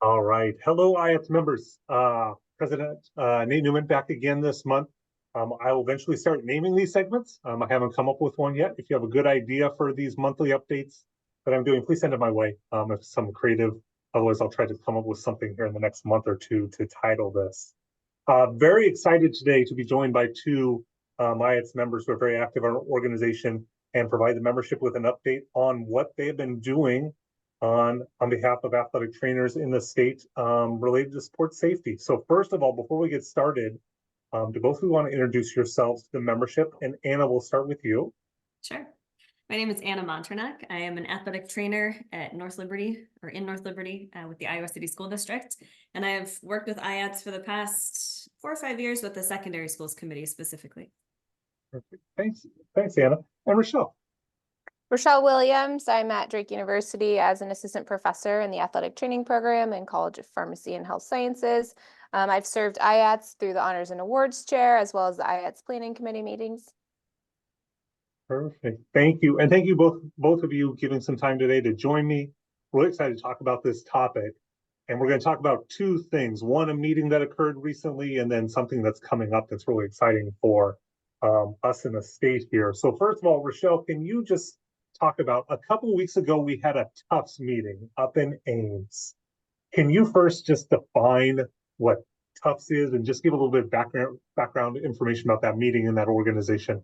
All right. Hello, IATS members. President Nate Newman back again this month. I will eventually start naming these segments. I haven't come up with one yet. If you have a good idea for these monthly updates that I'm doing, please send it my way. If some creative, otherwise I'll try to come up with something here in the next month or two to title this. Very excited today to be joined by two IATS members who are very active in our organization and provide the membership with an update on what they have been doing on behalf of athletic trainers in the state related to sports safety. So first of all, before we get started, do both of you want to introduce yourselves to the membership? And Anna, we'll start with you. Sure. My name is Anna Monternak. I am an athletic trainer at North Liberty in North Liberty with the Iowa City School District. And I have worked with IATS for the past 4 or 5 years with the Secondary Schools Committee specifically. Perfect. Thanks, Anna. And Rochelle. Rochelle Williams. I'm at Drake University as an assistant professor in the athletic training program and College of Pharmacy and Health Sciences. I've served IATS through the Honors and Awards Chair, as well as the IATS Planning Committee meetings. Perfect. Thank you. And thank you both of you giving some time today to join me. Really excited to talk about this topic. And we're going to talk about two things. One, a meeting that occurred recently, and then something that's coming up that's really exciting for us in the state here. So first of all, Rochelle, can you just talk about, a couple of weeks ago, we had a TUFSS meeting up in Ames. Can you first just define what TUFSS is and just give a little bit of background information about that meeting and that organization?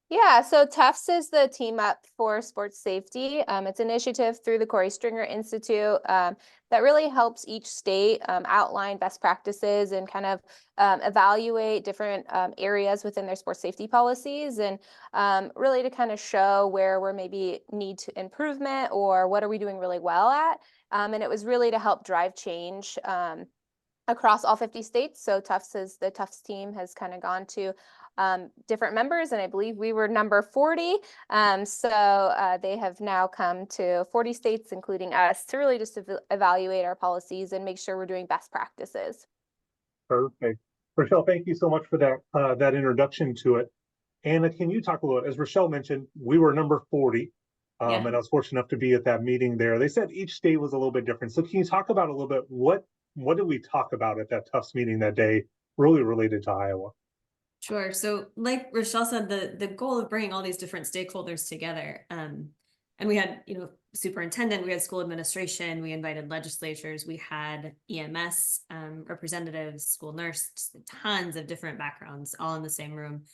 Yeah, so TUFSS is the Team Up for Sports Safety. It's an initiative through the Corey Stringer Institute that really helps each state outline best practices and kind of evaluate different areas within their sports safety policies, and really to kind of show where we're maybe need to improvement or what are we doing really well at. And it was really to help drive change across all 50 states. So the TUFSS team has kind of gone to different members, and I believe we were number 40. So they have now come to 40 states, including us, to really just evaluate our policies and make sure we're doing best practices. Perfect. Rochelle, thank you so much for that introduction to it. Anna, can you talk a little, as Rochelle mentioned, we were number 40. And I was fortunate enough to be at that meeting there. They said each state was a little bit different. So can you talk about a little bit, what did we talk about at that TUFSS meeting that day, really related to Iowa? Sure. So like Rochelle said, the goal of bringing all these different stakeholders together, and we had, superintendent, we had school administration, we invited legislatures, we had EMS representatives, school nurses, tons of different backgrounds, all in the same room,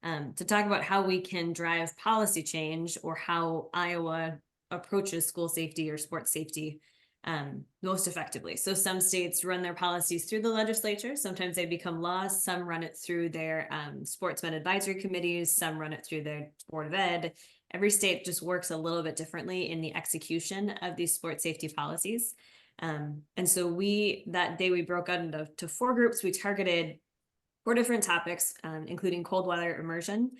to talk about how we can drive policy change or how Iowa approaches school safety or sports safety most effectively. So some states run their policies through the legislature. Sometimes they become laws. Some run it through their sportsmen advisory committees. Some run it through their Board of Ed. Every state just works a little bit differently in the execution of these sports safety policies. And so that day we broke out into 4 groups. We targeted 4 different topics, including cold weather immersion,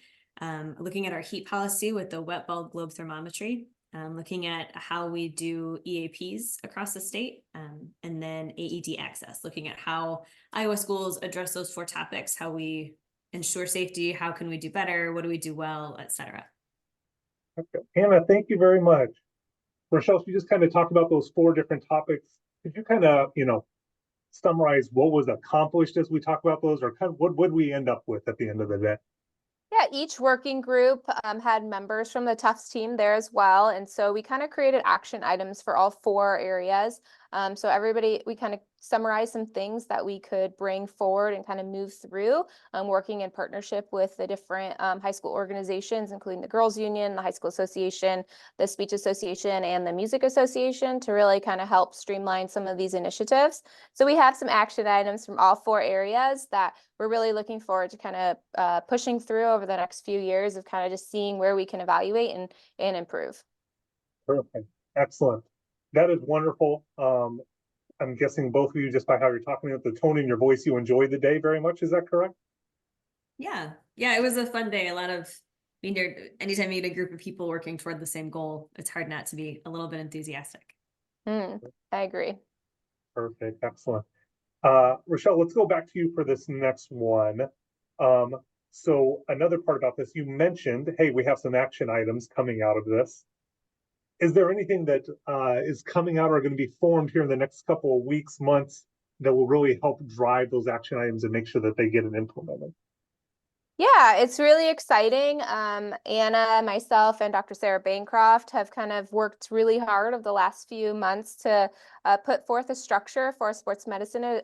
looking at our heat policy with the wet bulb globe thermometry, looking at how we do EAPs across the state, and then AED access, looking at how Iowa schools address those 4 topics, how we ensure safety, how can we do better, what do we do well, etc. Okay. Anna, thank you very much. Rochelle, you just kind of talked about those 4 different topics. Could you kind of, summarize what was accomplished as we talk about those, or kind of what would we end up with at the end of the day? Yeah, each working group had members from the TUFSS team there as well. And so we kind of created action items for all 4 areas. So we kind of summarized some things that we could bring forward and kind of move through, working in partnership with the different high school organizations, including the Girls Union, the High School Association, the Speech Association, and the Music Association, to really kind of help streamline some of these initiatives. So we have some action items from all 4 areas that we're really looking forward to kind of pushing through over the next few years, of kind of just seeing where we can evaluate and improve. Perfect. Excellent. That is wonderful. I'm guessing both of you, just by how you're talking about the tone in your voice, you enjoyed the day very much. Is that correct? Yeah, it was a fun day. Anytime you get a group of people working toward the same goal, it's hard not to be a little bit enthusiastic. I agree. Perfect. Excellent. Rochelle, let's go back to you for this next one. So another part about this, you mentioned, hey, we have some action items coming out of this. is there anything that is coming out or going to be formed here in the next couple of weeks, months that will really help drive those action items and make sure that they get implemented? Yeah, it's really exciting. Anna, myself, and Dr. Sarah Bancroft have kind of worked really hard over the last few months to put forth a structure for a sports medicine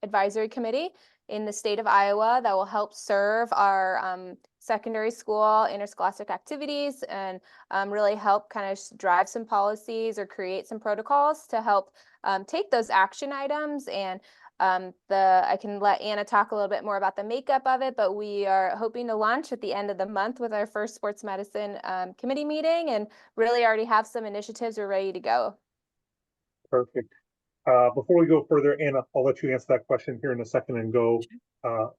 advisory committee in the state of Iowa that will help serve our secondary school interscholastic activities and really help kind of drive some policies or create some protocols to help take those action items and I can let Anna talk a little bit more about the makeup of it, but we are hoping to launch at the end of the month with our first sports medicine committee meeting and really already have some initiatives we're ready to go. Perfect. Before we go further, Anna, I'll let you answer that question here in a second and go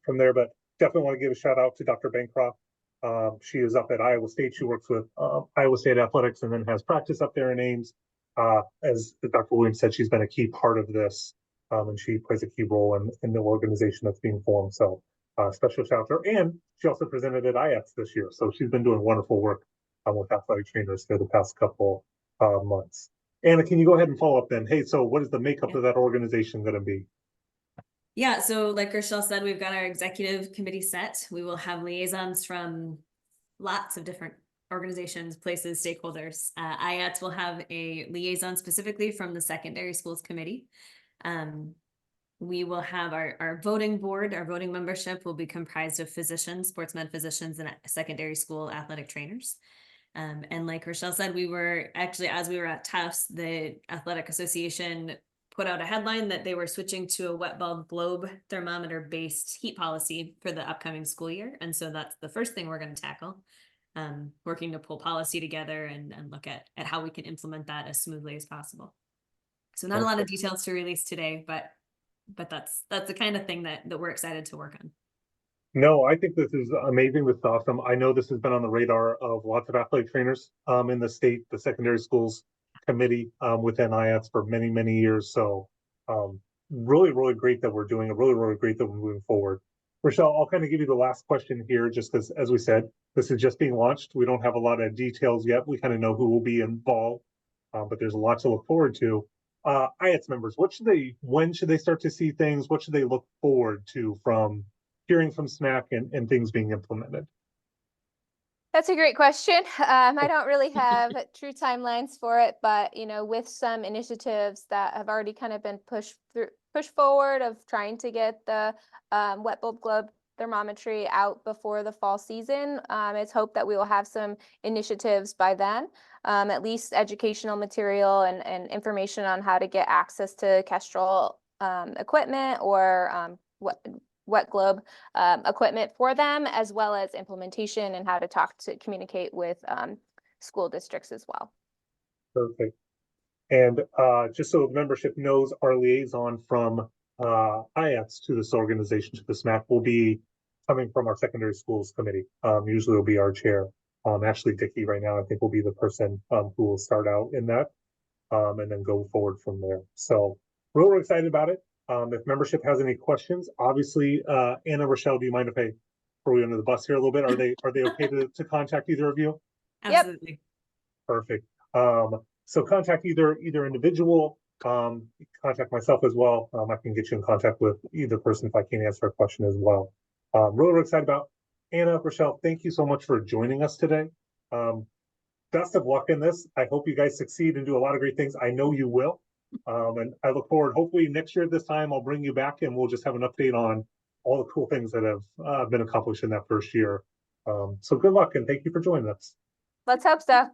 from there, but definitely want to give a shout out to Dr. Bancroft. She is up at Iowa State. She works with Iowa State Athletics and then has practice up there in Ames. As Dr. Williams said, she's been a key part of this. And she plays a key role in the organization that's being formed. So special shout out to her. And she also presented at IATS this year. So she's been doing wonderful work with athletic trainers for the past couple months. Anna, can you go ahead and follow up then? Hey, so what is the makeup of that organization going to be? Yeah, so like Rochelle said, we've got our executive committee set. We will have liaisons from lots of different organizations, places, stakeholders. IATS will have a liaison specifically from the secondary schools committee. We will have our voting board. Our voting membership will be comprised of physicians, sports med physicians, and secondary school athletic trainers. And like Rochelle said, we were actually, as we were at TUFSS, the Athletic Association put out a headline that they were switching to a wet bulb globe thermometer based heat policy for the upcoming school year. And so that's the first thing we're going to tackle, working to pull policy together and look at how we can implement that as smoothly as possible. So not a lot of details to release today, but that's the kind of thing that we're excited to work on. No, I think this is amazing. This is awesome. I know this has been on the radar of lots of athletic trainers in the state, the secondary schools committee within IATS for many, many years. So really, really great that we're doing it. Really, really great that we're moving forward. Rochelle, I'll kind of give you the last question here, just because, as we said, this is just being launched. We don't have a lot of details yet. We kind of know who will be involved, but there's a lot to look forward to. IATS members, when should they start to see things? What should they look forward to from hearing from SMAC and things being implemented? That's a great question. I don't really have true timelines for it, but with some initiatives that have already kind of been pushed forward of trying to get the wet bulb globe thermometry out before the fall season, it's hoped that we will have some initiatives by then, at least educational material and information on how to get access to Kestrel equipment or wet globe equipment for them, as well as implementation and how to communicate with school districts as well. Perfect. And just so the membership knows, our liaison from IATS to this organization, to the SMAC, will be coming from our secondary schools committee. Usually will be our chair. Ashley Dickey right now, I think, will be the person who will start out in that and then go forward from there. So we're really excited about it. If membership has any questions, obviously, Anna, Rochelle, do you mind if I throw you under the bus here a little bit? Are they okay to contact either of you? Absolutely. Yep. Perfect. So contact either individual, contact myself as well. I can get you in contact with either person if I can't answer a question as well. Really excited about Anna, Rochelle. Thank you so much for joining us today. Best of luck in this. I hope you guys succeed and do a lot of great things. I know you will. And I look forward, hopefully next year at this time, I'll bring you back and we'll just have an update on all the cool things that have been accomplished in that first year. So good luck and thank you for joining us. Let's hope so.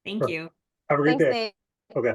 Thank you. Have a great Thanks, day. Nate. Okay.